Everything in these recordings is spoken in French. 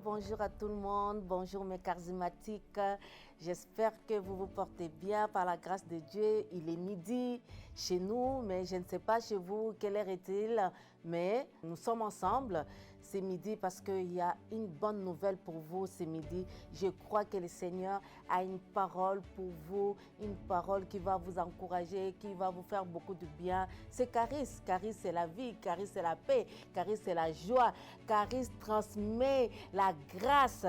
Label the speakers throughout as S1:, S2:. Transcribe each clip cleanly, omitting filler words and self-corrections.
S1: bonjour à tout le monde, bonjour mes charismatiques. J'espère que vous vous portez bien par la grâce de Dieu. Il est midi chez nous, mais je ne sais pas chez vous quelle heure est-il, mais nous sommes ensemble. C'est midi parce qu'il y a une bonne nouvelle pour vous ce midi. Je crois que le Seigneur a une parole pour vous, une parole qui va vous encourager, qui va vous faire beaucoup de bien. C'est Charis. Charis, c'est la vie. Charis, c'est la paix. Charis, c'est la joie. Charis transmet la grâce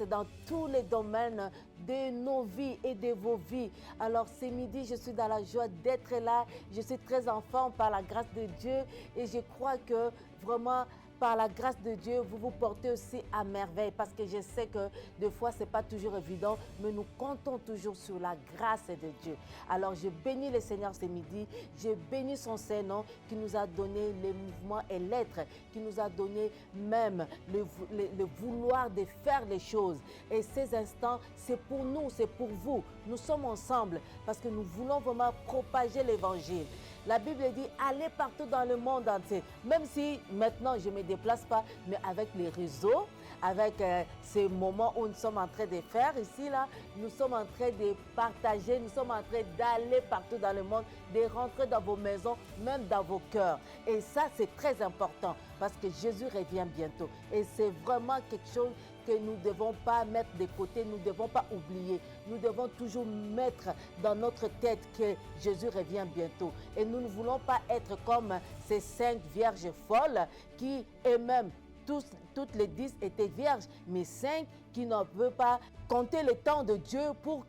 S1: dans tous les domaines de nos vies et de vos vies. Alors ce midi, je suis dans la joie d'être là. Je suis très enfant par la grâce de Dieu et je crois que vraiment par la grâce de Dieu, vous vous portez aussi à merveille parce que je sais que des fois, ce n'est pas toujours évident, mais nous comptons toujours sur la grâce de Dieu. Alors, je bénis le Seigneur ce midi, je bénis son Saint-Nom qui nous a donné les mouvements et l'être, qui nous a donné même le vouloir de faire les choses. Et ces instants, c'est pour nous, c'est pour vous. Nous sommes ensemble parce que nous voulons vraiment propager l'Évangile. La Bible dit, allez partout dans le monde entier. Même si maintenant, je ne me déplace pas, mais avec les réseaux, avec ces moments où nous sommes en train de faire ici, là, nous sommes en train de partager, nous sommes en train d'aller partout dans le monde, de rentrer dans vos maisons, même dans vos cœurs. Et ça, c'est très important parce que Jésus revient bientôt. Et c'est vraiment quelque chose que nous ne devons pas mettre de côté, nous ne devons pas oublier. Nous devons toujours mettre dans notre tête que Jésus revient bientôt. Et nous ne voulons pas être comme ces 5 vierges folles qui eux-mêmes, toutes les 10 étaient vierges, mais 5 qui ne veulent pas compter le temps de Dieu pour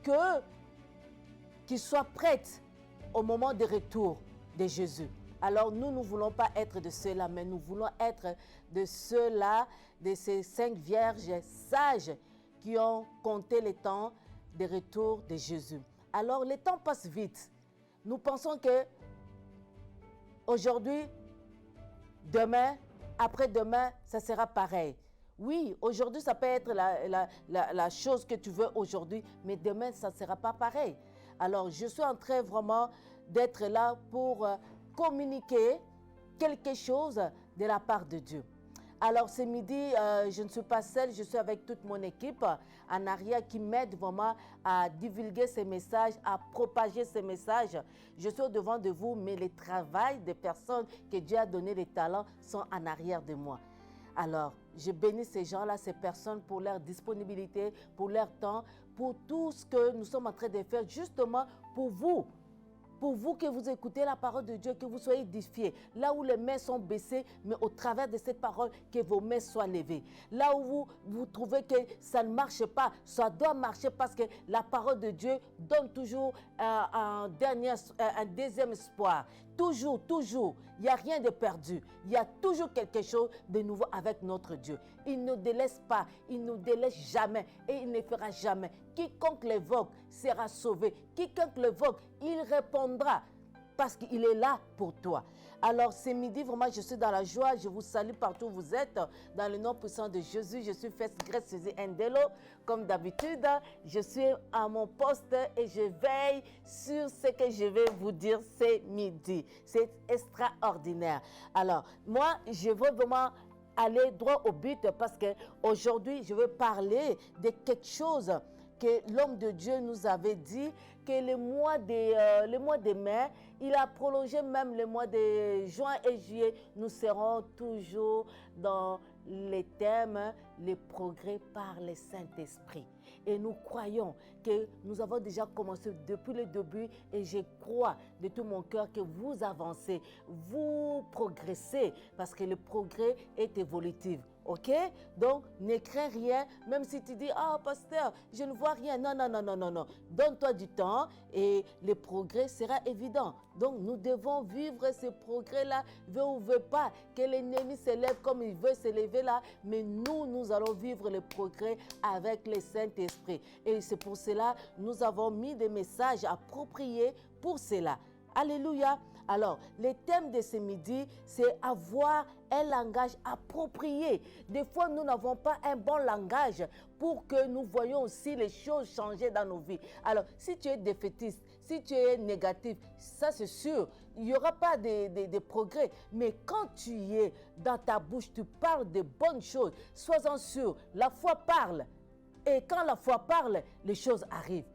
S1: qu'ils soient prêtes au moment du retour de Jésus. Alors nous ne voulons pas être de ceux-là, mais nous voulons être de ceux-là, de ces 5 vierges sages qui ont compté le temps de retour de Jésus. Alors le temps passe vite. Nous pensons que aujourd'hui, demain, après-demain, ça sera pareil. Oui, aujourd'hui, ça peut être la chose que tu veux aujourd'hui, mais demain, ça ne sera pas pareil. Alors, je suis en train vraiment d'être là pour communiquer quelque chose de la part de Dieu. Alors, ce midi, je ne suis pas seule, je suis avec toute mon équipe en arrière qui m'aide vraiment à divulguer ces messages, à propager ces messages. Je suis au-devant de vous, mais le travail des personnes que Dieu a donné les talents sont en arrière de moi. Alors, je bénis ces gens-là, ces personnes pour leur disponibilité, pour leur temps, pour tout ce que nous sommes en train de faire justement pour vous. Pour vous que vous écoutez la parole de Dieu, que vous soyez édifiés. Là où les mains sont baissées, mais au travers de cette parole, que vos mains soient levées. Là où vous trouvez que ça ne marche pas, ça doit marcher parce que la parole de Dieu donne toujours un deuxième espoir. Toujours, toujours. Il n'y a rien de perdu. Il y a toujours quelque chose de nouveau avec notre Dieu. Il ne délaisse pas, il ne délaisse jamais et il ne fera jamais. Quiconque l'évoque sera sauvé. Quiconque l'évoque, il répondra parce qu'il est là pour toi. Alors, ce midi, vraiment, je suis dans la joie. Je vous salue partout où vous êtes. Dans le nom puissant de Jésus, je suis Fesse Grace Suzy Endelo. Comme d'habitude, je suis à mon poste et je veille sur ce que je vais vous dire ce midi. C'est extraordinaire. Alors, moi, je veux vraiment aller droit au but parce qu'aujourd'hui, je veux parler de quelque chose que l'homme de Dieu nous avait dit que le mois de mai, il a prolongé même le mois de juin et juillet. Nous serons toujours dans les thèmes, les progrès par le Saint-Esprit. Et nous croyons que nous avons déjà commencé depuis le début et je crois de tout mon cœur que vous avancez, vous progressez parce que le progrès est évolutif. Ok? Donc, ne crains rien, même si tu dis, ah, pasteur, je ne vois rien. Non, non, non, non, non, non. Donne-toi du temps et le progrès sera évident. Donc, nous devons vivre ce progrès-là, veut ou veut pas, que l'ennemi s'élève comme il veut s'élever là, mais nous allons vivre le progrès avec le Saint-Esprit. Et c'est pour cela, nous avons mis des messages appropriés pour cela. Alléluia. Alors, le thème de ce midi, c'est avoir un langage approprié. Des fois, nous n'avons pas un bon langage pour que nous voyions aussi les choses changer dans nos vies. Alors, si tu es défaitiste, si tu es négatif, ça c'est sûr, il n'y aura pas de progrès. Mais quand tu y es, dans ta bouche, tu parles de bonnes choses, sois-en sûr, la foi parle. Et quand la foi parle, les choses arrivent.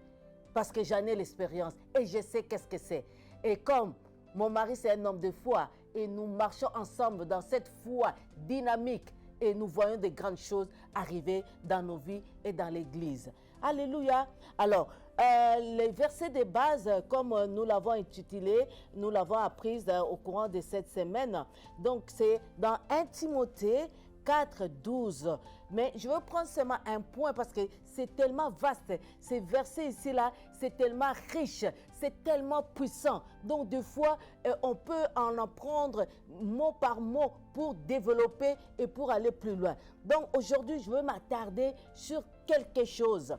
S1: Parce que j'en ai l'expérience et je sais qu'est-ce que c'est. Et comme mon mari c'est un homme de foi et nous marchons ensemble dans cette foi dynamique et nous voyons de grandes choses arriver dans nos vies et dans l'Église. Alléluia. Alors, les versets de base, comme nous l'avons intitulé, nous l'avons appris au courant de cette semaine. Donc, c'est dans 1 Timothée 4, 12. Mais je veux prendre seulement un point parce que c'est tellement vaste. Ces versets ici-là, c'est tellement riche, c'est tellement puissant. Donc, des fois, on peut en prendre mot par mot pour développer et pour aller plus loin. Donc, aujourd'hui, je veux m'attarder sur quelque chose.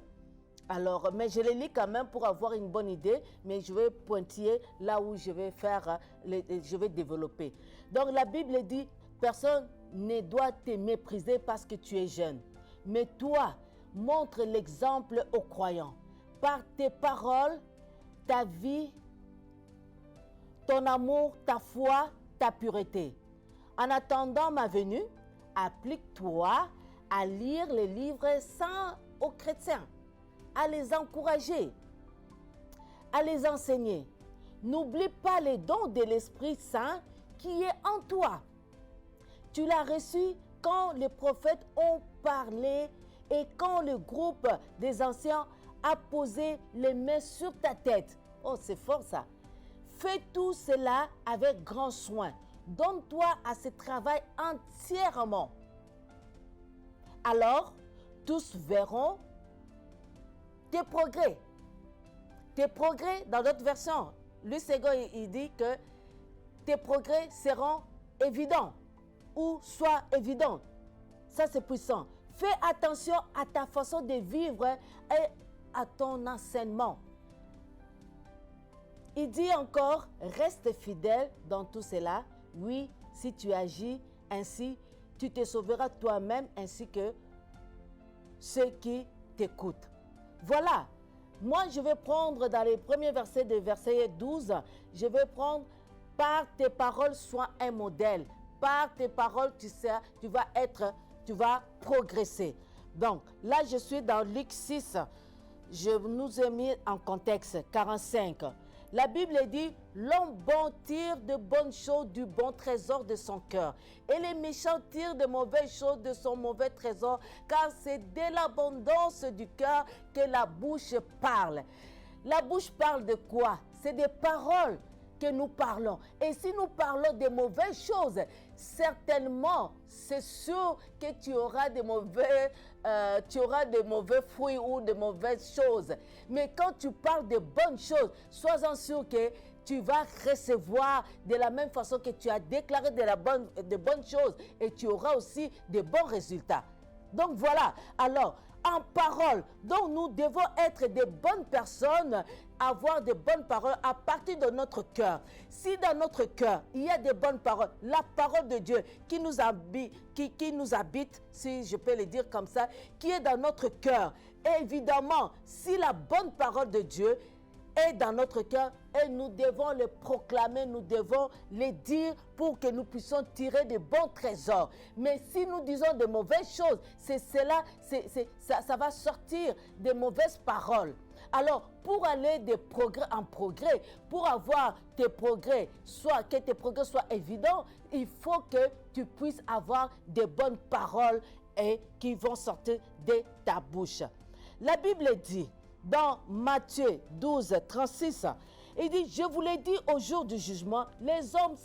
S1: Alors, mais je les lis quand même pour avoir une bonne idée, mais je vais pointiller là où je vais faire, je vais développer. Donc, la Bible dit, personne ne doit te mépriser parce que tu es jeune. Mais toi, montre l'exemple aux croyants. Par tes paroles, ta vie, ton amour, ta foi, ta pureté. En attendant ma venue, applique-toi à lire les livres saints aux chrétiens, à les encourager, à les enseigner. N'oublie pas les dons de l'Esprit Saint qui est en toi. Tu l'as reçu quand les prophètes ont parlé et quand le groupe des anciens a posé les mains sur ta tête. Oh, c'est fort ça. Fais tout cela avec grand soin. Donne-toi à ce travail entièrement. Alors, tous verront tes progrès. Tes progrès, dans d'autres versions, Louis Ségon, il dit que tes progrès seront évidents ou soient évidents. Ça, c'est puissant. Fais attention à ta façon de vivre et à ton enseignement. Il dit encore, reste fidèle dans tout cela. Oui, si tu agis ainsi, tu te sauveras toi-même ainsi que ceux qui t'écoutent. Voilà. Moi, je vais prendre dans les premiers versets de verset 12, je vais prendre par tes paroles, sois un modèle. Par tes paroles, tu vas progresser. Donc, là, je suis dans Luc 6. Je nous ai mis en contexte 45. La Bible dit, l'homme bon tire de bonnes choses du bon trésor de son cœur. Et les méchants tirent de mauvaises choses de son mauvais trésor, car c'est de l'abondance du cœur que la bouche parle. La bouche parle de quoi? C'est des paroles que nous parlons. Et si nous parlons de mauvaises choses, certainement, c'est sûr que tu auras de mauvais fruits ou de mauvaises choses. Mais quand tu parles de bonnes choses, sois-en sûr que tu vas recevoir de la même façon que tu as déclaré de bonnes choses et tu auras aussi de bons résultats. Donc voilà, alors en parole, donc nous devons être de bonnes personnes, avoir de bonnes paroles à partir de notre cœur. Si dans notre cœur, il y a de bonnes paroles, la parole de Dieu qui nous habite, si je peux le dire comme ça, qui est dans notre cœur. Et évidemment, si la bonne parole de Dieu est dans notre cœur, et nous devons le proclamer, nous devons le dire pour que nous puissions tirer de bons trésors. Mais si nous disons de mauvaises choses, ça va sortir de mauvaises paroles. Alors, pour aller de progrès en progrès, pour avoir tes progrès, que tes progrès soient évidents, il faut que tu puisses avoir de bonnes paroles et qui vont sortir de ta bouche. La Bible dit, dans Matthieu 12, 36, il dit, je vous l'ai dit au jour du jugement, les hommes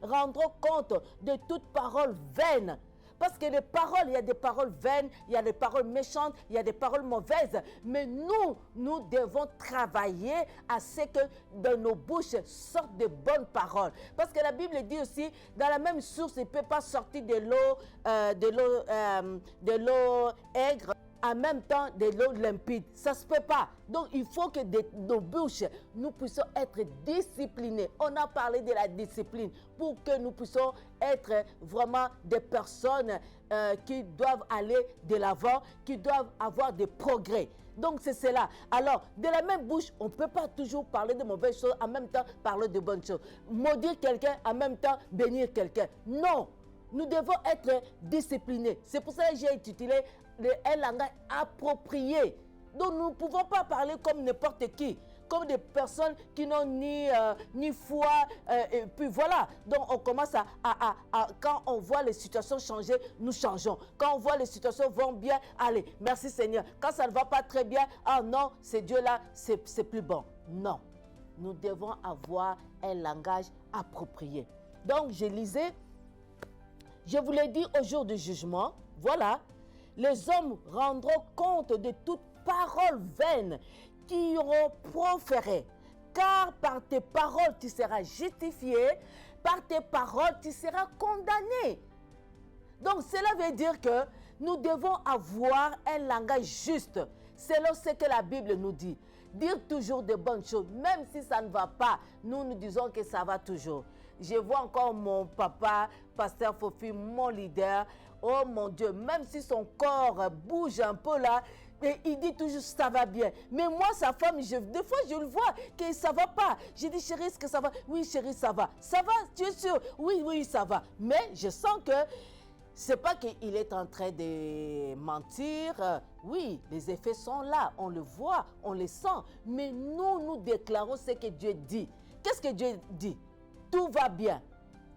S1: rendront compte de toute parole vaine. Parce que les paroles, il y a des paroles vaines, il y a des paroles méchantes, il y a des paroles mauvaises. Mais nous devons travailler à ce que de nos bouches sortent de bonnes paroles. Parce que la Bible dit aussi, dans la même source, il ne peut pas sortir de l'eau aigre en même temps de l'eau limpide. Ça ne se peut pas. Donc, il faut que nos bouches, nous puissions être disciplinés. On a parlé de la discipline pour que nous puissions être vraiment des personnes qui doivent aller de l'avant, qui doivent avoir des progrès. Donc, c'est cela. Alors, de la même bouche, on ne peut pas toujours parler de mauvaises choses, en même temps parler de bonnes choses. Maudire quelqu'un, en même temps bénir quelqu'un. Non, nous devons être disciplinés. C'est pour ça que j'ai intitulé un langage approprié. Donc, nous ne pouvons pas parler comme n'importe qui, comme des personnes qui n'ont ni foi. Et puis voilà. Donc, on commence quand on voit les situations changer, nous changeons. Quand on voit les situations vont bien, allez, merci Seigneur. Quand ça ne va pas très bien, ah non, c'est Dieu là, c'est plus bon. Non. Nous devons avoir un langage approprié. Donc, je lisais, je vous l'ai dit au jour du jugement, voilà, les hommes rendront compte de toute parole vaine qui auront proféré, car par tes paroles tu seras justifié, par tes paroles tu seras condamné. Donc cela veut dire que nous devons avoir un langage juste, selon ce que la Bible nous dit. Dire toujours de bonnes choses, même si ça ne va pas, nous disons que ça va toujours. Je vois encore mon papa, pasteur Fofi, mon leader. Oh mon Dieu, même si son corps bouge un peu là, et il dit toujours ça va bien. Mais moi, sa femme, des fois je le vois que ça va pas. Je dis chérie, est-ce que ça va? Oui chérie, ça va. Ça va, tu es sûr? Oui, ça va. Mais je sens que c'est pas qu'il est en train de mentir. Oui, les effets sont là, on le voit, on les sent. Mais nous déclarons ce que Dieu dit. Qu'est-ce que Dieu dit? Tout va bien.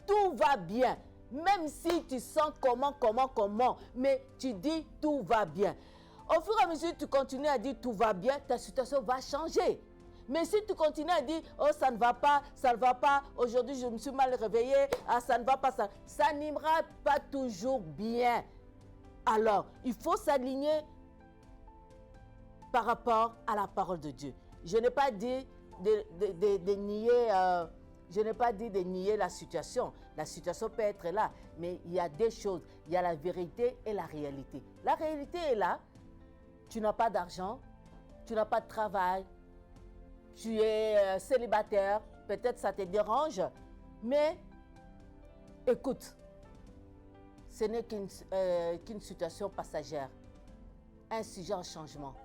S1: Tout va bien. Même si tu sens comment, mais tu dis tout va bien. Au fur et à mesure que tu continues à dire tout va bien, ta situation va changer. Mais si tu continues à dire, oh ça ne va pas, aujourd'hui je me suis mal réveillé, ah ça ne va pas, ça n'ira pas toujours bien. Alors, il faut s'aligner par rapport à la parole de Dieu. Je n'ai pas dit de nier... je n'ai pas dit de nier la situation. La situation peut être là, mais il y a deux choses. Il y a la vérité et la réalité. La réalité est là. Tu n'as pas d'argent, tu n'as pas de travail, tu es célibataire, peut-être ça te dérange, mais écoute, ce n'est qu'une situation passagère, un sujet en changement.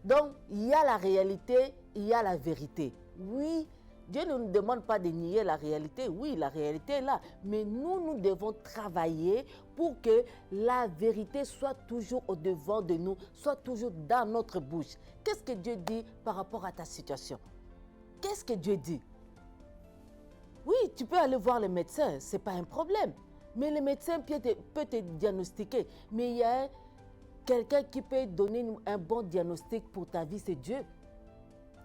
S1: Donc, il y a la réalité, il y a la vérité. Oui, Dieu ne nous demande pas de nier la réalité. Oui, la réalité est là. Mais nous devons travailler pour que la vérité soit toujours au devant de nous, soit toujours dans notre bouche. Qu'est-ce que Dieu dit par rapport à ta situation? Qu'est-ce que Dieu dit? Oui, tu peux aller voir le médecin, ce n'est pas un problème. Mais le médecin peut te diagnostiquer. Mais il y a quelqu'un qui peut donner un bon diagnostic pour ta vie, c'est Dieu.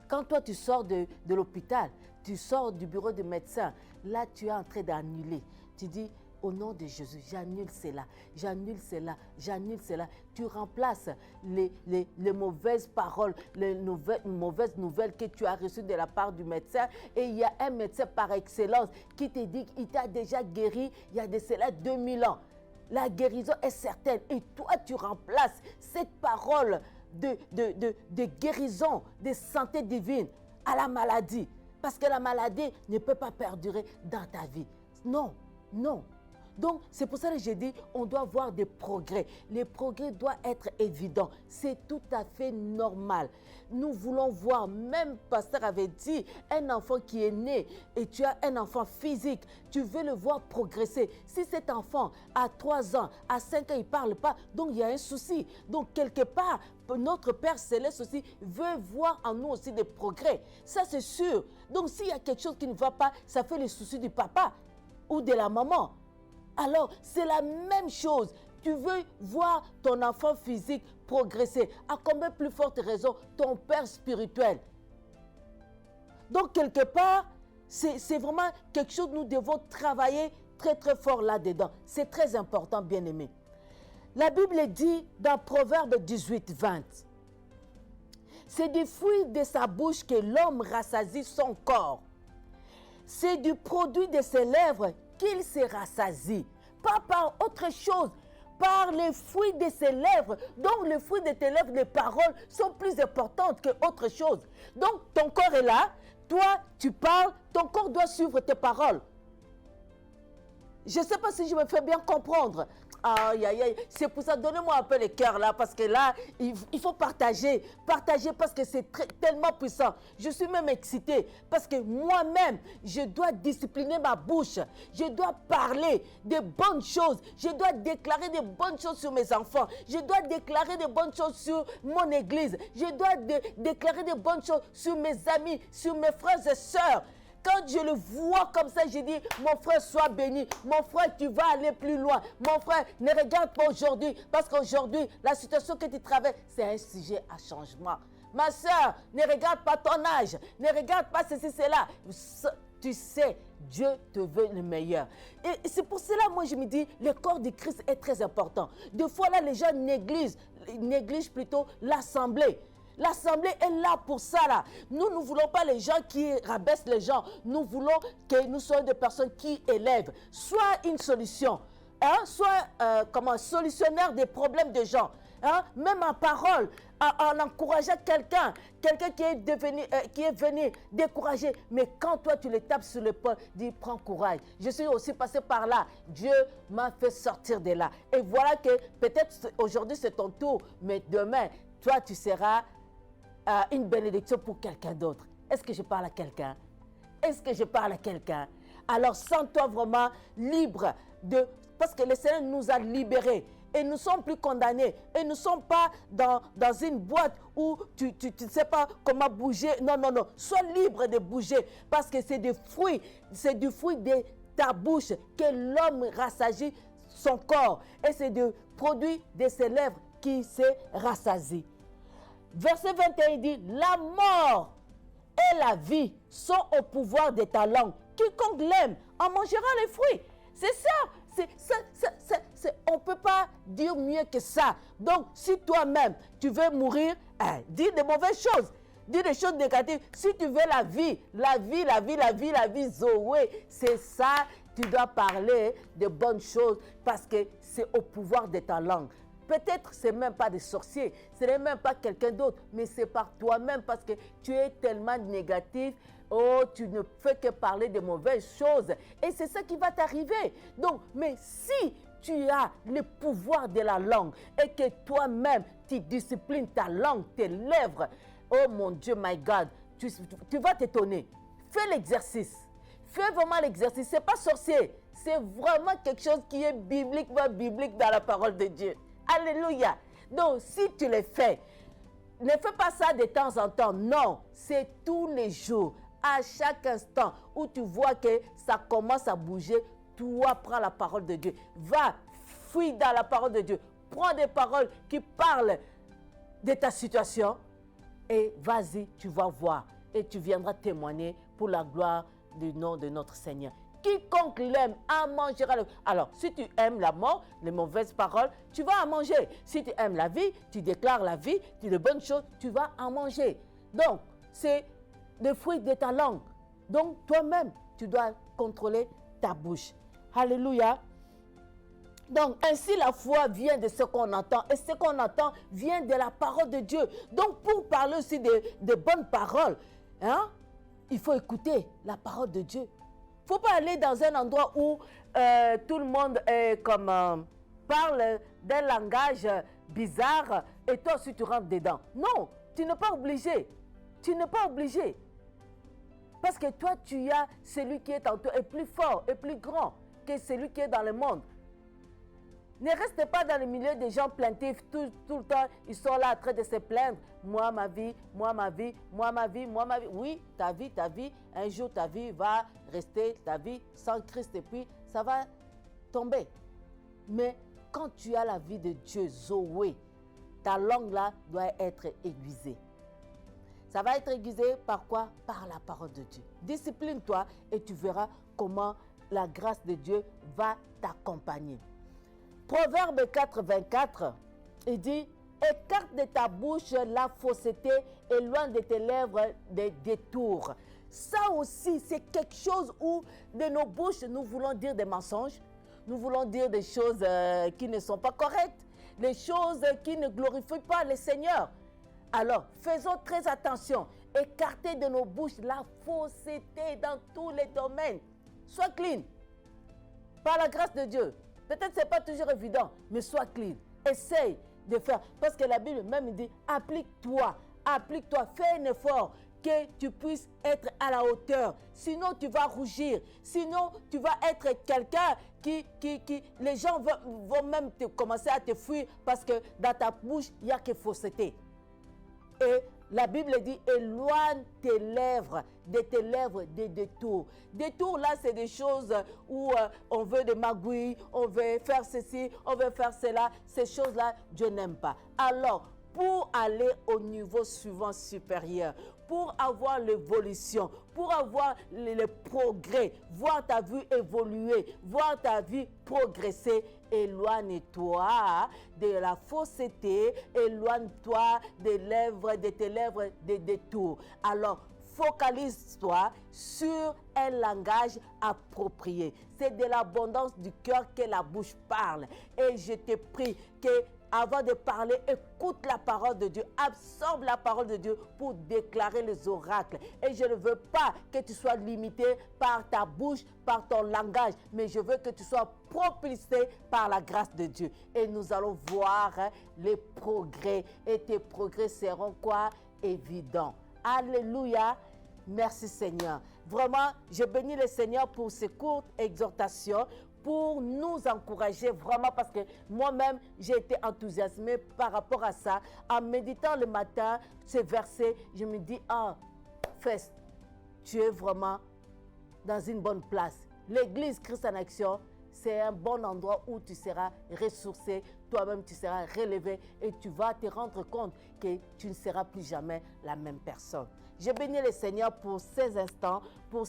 S1: Quand toi, tu sors de l'hôpital, tu sors du bureau du médecin, là, tu es en train d'annuler. Tu dis, au nom de Jésus, j'annule cela, j'annule cela, j'annule cela. Tu remplaces les mauvaises paroles, les mauvaises nouvelles que tu as reçues de la part du médecin. Et il y a un médecin par excellence qui te dit qu'il t'a déjà guéri il y a de cela 2000 ans. La guérison est certaine. Et toi, tu remplaces cette parole de guérison, de santé divine à la maladie. Parce que la maladie ne peut pas perdurer dans ta vie. Non, non. Donc, c'est pour ça que j'ai dit, on doit voir des progrès. Les progrès doivent être évidents. C'est tout à fait normal. Nous voulons voir, même pasteur avait dit, un enfant qui est né et tu as un enfant physique, tu veux le voir progresser. Si cet enfant à 3 ans, à 5 ans, il ne parle pas, donc il y a un souci. Donc, quelque part, notre Père Céleste aussi veut voir en nous aussi des progrès. Ça, c'est sûr. Donc, s'il y a quelque chose qui ne va pas, ça fait les soucis du papa ou de la maman. Alors, c'est la même chose. Tu veux voir ton enfant physique progresser. À combien plus forte raison ton père spirituel? Donc, quelque part, c'est vraiment quelque chose que nous devons travailler très, très fort là-dedans. C'est très important, bien-aimé. La Bible dit dans Proverbe 18, 20, « C'est du fruit de sa bouche que l'homme rassasie son corps. C'est du produit de ses lèvres qu'il se rassasie. » Pas par autre chose, par les fruits de ses lèvres. Donc les fruits de tes lèvres, les paroles sont plus importantes que autre chose. Donc ton corps est là, toi tu parles, ton corps doit suivre tes paroles. Je ne sais pas si je me fais bien comprendre. Aïe, aïe, aïe. C'est pour ça, donnez-moi un peu le cœur là, parce que là, il faut partager. Partager parce que c'est tellement puissant. Je suis même excitée parce que moi-même, je dois discipliner ma bouche. Je dois parler de bonnes choses. Je dois déclarer de bonnes choses sur mes enfants. Je dois déclarer de bonnes choses sur mon église. Je dois déclarer de bonnes choses sur mes amis, sur mes frères et sœurs. Quand je le vois comme ça, je dis, mon frère, sois béni. Mon frère, tu vas aller plus loin. Mon frère, ne regarde pas aujourd'hui. Parce qu'aujourd'hui, la situation que tu traverses, c'est un sujet à changement. Ma soeur, ne regarde pas ton âge. Ne regarde pas ceci, cela. Tu sais, Dieu te veut le meilleur. Et c'est pour cela, moi, je me dis, le corps de Christ est très important. Des fois, là, les gens négligent plutôt l'assemblée. L'assemblée est là pour ça, là. Nous ne voulons pas les gens qui rabaissent les gens. Nous voulons que nous soyons des personnes qui élèvent. Soit une solution, soit solutionnaire des problèmes des gens. Même en parole, en encourageant quelqu'un qui est venu décourager. Mais quand toi, tu le tapes sur l'épaule, dis, prends courage. Je suis aussi passé par là. Dieu m'a fait sortir de là. Et voilà que peut-être aujourd'hui, c'est ton tour, mais demain, toi, tu seras une bénédiction pour quelqu'un d'autre. Est-ce que je parle à quelqu'un? Est-ce que je parle à quelqu'un? Alors, sens-toi vraiment libre parce que le Seigneur nous a libérés et nous ne sommes plus condamnés. Et nous ne sommes pas dans une boîte où tu ne sais pas comment bouger. Non, non, non. Sois libre de bouger parce que c'est des fruits. C'est du fruit de ta bouche que l'homme rassasie son corps. Et c'est du produit de ses lèvres qui se rassasie. Verset 21, il dit, la mort et la vie sont au pouvoir de ta langue. Quiconque l'aime en mangera les fruits. C'est ça. On ne peut pas dire mieux que ça. Donc, si toi-même, tu veux mourir, dis de mauvaises choses. Dis des choses négatives. Si tu veux la vie, Zoé, c'est ça. Tu dois parler de bonnes choses parce que c'est au pouvoir de ta langue. Peut-être ce n'est même pas des sorciers, ce n'est même pas quelqu'un d'autre, mais c'est par toi-même parce que tu es tellement négatif. Oh, tu ne fais que parler de mauvaises choses. Et c'est ça qui va t'arriver. Donc, mais si tu as le pouvoir de la langue et que toi-même, tu disciplines ta langue, tes lèvres, oh mon Dieu, my God, tu vas t'étonner. Fais l'exercice. Fais vraiment l'exercice. Ce n'est pas sorcier. C'est vraiment quelque chose qui est bibliquement biblique dans la parole de Dieu. Alléluia. Donc, si tu le fais, ne fais pas ça de temps en temps. Non, c'est tous les jours, à chaque instant où tu vois que ça commence à bouger, toi, prends la parole de Dieu. Va, fuis dans la parole de Dieu. Prends des paroles qui parlent de ta situation et vas-y, tu vas voir. Et tu viendras témoigner pour la gloire du nom de notre Seigneur. Quiconque l'aime en mangera. Alors, si tu aimes la mort, les mauvaises paroles, tu vas en manger. Si tu aimes la vie, tu déclares la vie, tu de bonnes choses, tu vas en manger. Donc, c'est le fruit de ta langue. Donc, toi-même, tu dois contrôler ta bouche. Alléluia. Donc, ainsi la foi vient de ce qu'on entend. Et ce qu'on entend vient de la parole de Dieu. Donc, pour parler aussi de bonnes paroles, il faut écouter la parole de Dieu. Il ne faut pas aller dans un endroit où tout le monde parle d'un langage bizarre et toi aussi tu rentres dedans. Non, tu n'es pas obligé. Tu n'es pas obligé. Parce que toi, tu as celui qui est en toi est plus fort et plus grand que celui qui est dans le monde. Ne restez pas dans le milieu des gens plaintifs tout le temps. Ils sont là en train de se plaindre. Moi, ma vie, moi, ma vie, moi, ma vie, moi, ma vie. Oui, ta vie. Un jour, ta vie va rester ta vie sans Christ et puis ça va tomber. Mais quand tu as la vie de Dieu, Zoé, ta langue là doit être aiguisée. Ça va être aiguisé par quoi? Par la parole de Dieu. Discipline-toi et tu verras comment la grâce de Dieu va t'accompagner. Proverbe 4, 24, il dit, écarte de ta bouche la fausseté et loin de tes lèvres des détours. Ça aussi, c'est quelque chose où de nos bouches, nous voulons dire des mensonges. nous voulons dire des choses qui ne sont pas correctes, les choses qui ne glorifient pas le Seigneur. Alors, faisons très attention. Écartez de nos bouches la fausseté dans tous les domaines. Sois clean. Par la grâce de Dieu. Peut-être que ce n'est pas toujours évident, mais sois clean. Essaye de faire. Parce que la Bible même dit, applique-toi, fais un effort que tu puisses être à la hauteur. Sinon, tu vas rougir. Sinon, tu vas être quelqu'un qui les gens vont même commencer à te fuir parce que dans ta bouche, il n'y a que fausseté. Et la Bible dit, éloigne tes lèvres des détours. Détours, là, c'est des choses où on veut des magouilles, on veut faire ceci, on veut faire cela. Ces choses-là, Dieu n'aime pas. Alors, pour aller au niveau suivant supérieur, pour avoir l'évolution, pour avoir le progrès, voir ta vie évoluer, voir ta vie progresser, éloigne-toi de la fausseté, éloigne-toi de tes lèvres des détours. Alors, focalise-toi sur un langage approprié. C'est de l'abondance du cœur que la bouche parle. Et je te prie que avant de parler, écoute la parole de Dieu, absorbe la parole de Dieu pour déclarer les oracles. Et je ne veux pas que tu sois limité par ta bouche, par ton langage, mais je veux que tu sois propulsé par la grâce de Dieu. Et nous allons voir les progrès. Et tes progrès seront quoi? Évidents. Alléluia. Merci Seigneur. Vraiment, je bénis le Seigneur pour ces courtes exhortations, pour nous encourager vraiment, parce que moi-même, j'ai été enthousiasmée par rapport à ça. En méditant le matin, ces versets, je me dis, Fest, tu es vraiment dans une bonne place. L'église Christ en Action, c'est un bon endroit où tu seras ressourcé, toi-même tu seras relevé et tu vas te rendre compte que tu ne seras plus jamais la même personne. Je bénis le Seigneur pour ces instants, pour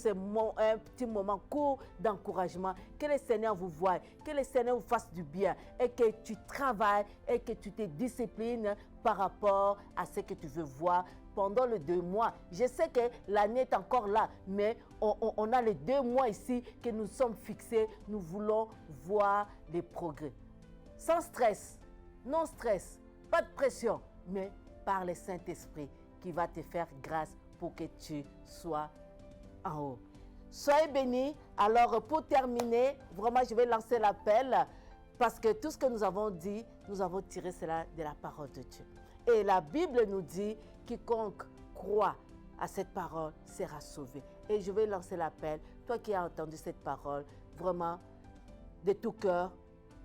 S1: un petit moment court d'encouragement. Que le Seigneur vous voie, que le Seigneur vous fasse du bien et que tu travailles et que tu te disciplines par rapport à ce que tu veux voir pendant les 2 mois. Je sais que l'année est encore là, mais on a les 2 mois ici que nous sommes fixés. Nous voulons voir des progrès. Sans stress, non stress, pas de pression, mais par le Saint-Esprit qui va te faire grâce pour que tu sois en haut. Soyez bénis. Alors, pour terminer, vraiment, je vais lancer l'appel parce que tout ce que nous avons dit, nous avons tiré cela de la parole de Dieu. Et la Bible nous dit, quiconque croit à cette parole sera sauvé. Et je vais lancer l'appel, toi qui as entendu cette parole, vraiment, de tout cœur,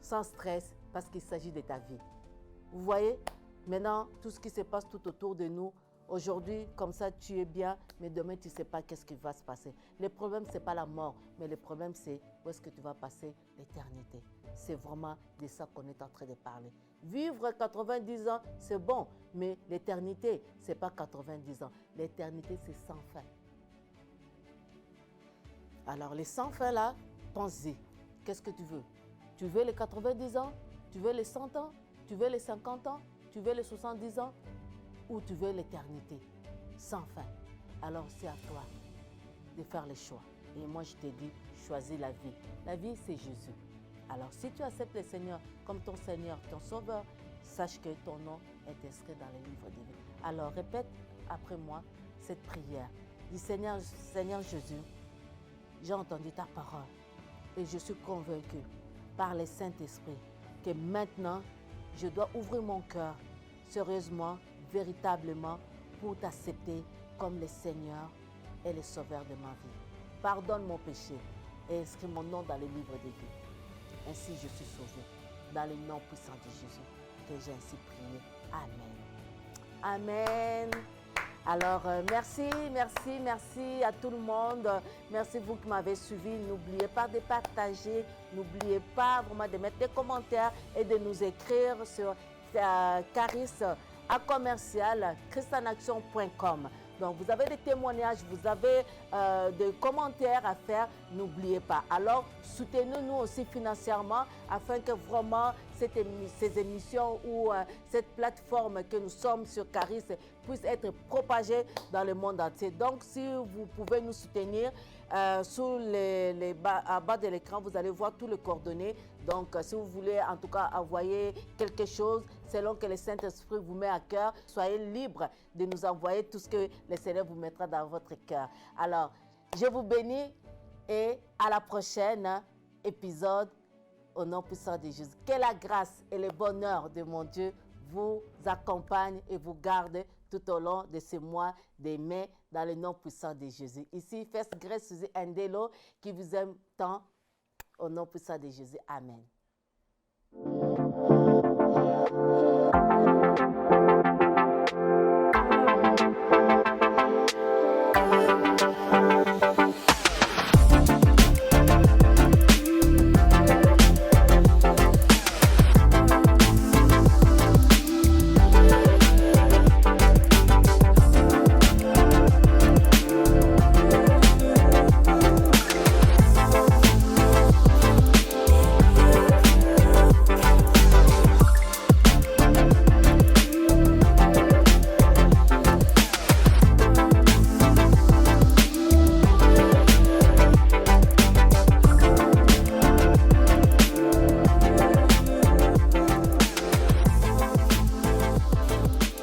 S1: sans stress, parce qu'il s'agit de ta vie. Vous voyez, maintenant, tout ce qui se passe tout autour de nous, aujourd'hui, comme ça, tu es bien, mais demain, tu ne sais pas qu'est-ce qui va se passer. Le problème, ce n'est pas la mort, mais le problème, c'est où est-ce que tu vas passer l'éternité. C'est vraiment de ça qu'on est en train de parler. Vivre 90 ans, c'est bon, mais l'éternité, ce n'est pas 90 ans. L'éternité, c'est sans fin. Alors, les sans fin là, pense-y. Qu'est-ce que tu veux? Tu veux les 90 ans? Tu veux les 100 ans? Tu veux les 50 ans? Tu veux les 70 ans? Ou tu veux l'éternité sans fin? Alors, c'est à toi de faire les choix. Et moi, je te dis, choisis la vie. La vie, c'est Jésus. Alors, si tu acceptes le Seigneur comme ton Seigneur, ton Sauveur, sache que ton nom est inscrit dans le livre de vie. Alors, répète après moi cette prière. Dis, Seigneur Jésus, j'ai entendu ta parole et je suis convaincu par le Saint-Esprit que maintenant, je dois ouvrir mon cœur sérieusement, véritablement, pour t'accepter comme le Seigneur et le Sauveur de ma vie. Pardonne mon péché et inscris mon nom dans le livre de vie. Ainsi, je suis sauvé dans le nom puissant de Jésus que j'ai ainsi prié. Amen. Amen. Alors, merci à tout le monde. Merci vous qui m'avez suivi. N'oubliez pas de partager. N'oubliez pas vraiment de mettre des commentaires et de nous écrire sur caris@christanaction.com. Donc, vous avez des témoignages, vous avez des commentaires à faire, n'oubliez pas. Alors, soutenez-nous aussi financièrement afin que vraiment ces émissions ou cette plateforme que nous sommes sur Caris puisse être propagée dans le monde entier. Donc, si vous pouvez nous soutenir, sous à bas de l'écran, vous allez voir tous les coordonnées. Donc, si vous voulez en tout cas envoyer quelque chose, selon que le Saint-Esprit vous met à cœur, soyez libre de nous envoyer tout ce que le Seigneur vous mettra dans votre cœur. Alors, je vous bénis et à la prochaine épisode au nom puissant de Jésus. Que la grâce et le bonheur de mon Dieu vous accompagnent et vous gardent tout au long de ce mois de mai dans le nom puissant de Jésus. Ici, First Grace Suzy Ndelo qui vous aime tant au nom puissant de Jésus. Amen.